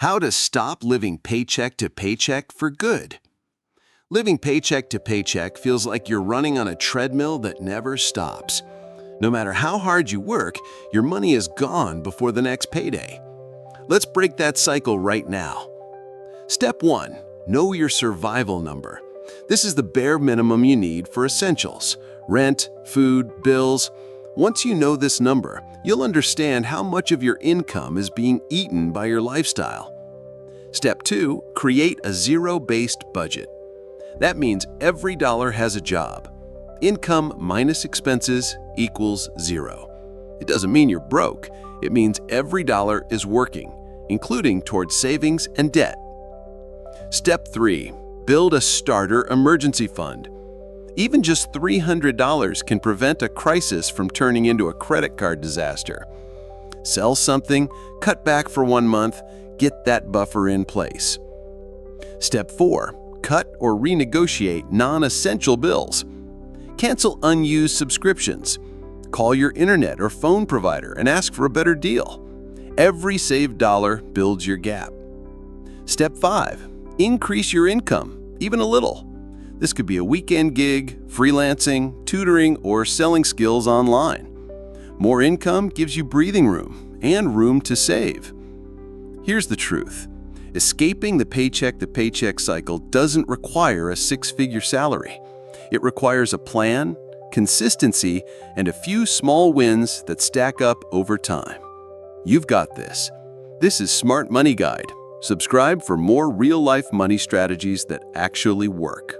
How to stop living paycheck to paycheck for good. Living paycheck to paycheck feels like you're running on a treadmill that never stops. No matter how hard you work, your money is gone before the next payday. Let's break that cycle right now. Step 1. Know your survival number. This is the bare minimum you need for essentials: rent, food, bills. Once you know this number, you'll understand how much of your income is being eaten by your lifestyle. Step 2. Create a zero-based budget. That means every dollar has a job. Income minus expenses equals zero. It doesn't mean you're broke. It means every dollar is working, including towards savings and debt. Step 3. Build a starter emergency fund. Even just $300 can prevent a crisis from turning into a credit card disaster. Sell something, cut back for 1 month, get that buffer in place. Step 4. Cut or renegotiate non-essential bills. Cancel unused subscriptions. Call your internet or phone provider and ask for a better deal. Every saved dollar builds your gap. Step 5. Increase your income, even a little. This could be a weekend gig, freelancing, tutoring, or selling skills online. More income gives you breathing room and room to save. Here's the truth. Escaping the paycheck-to-paycheck cycle doesn't require a six-figure salary. It requires a plan, consistency, and a few small wins that stack up over time. You've got this. This is Smart Money Guide. Subscribe for more real-life money strategies that actually work.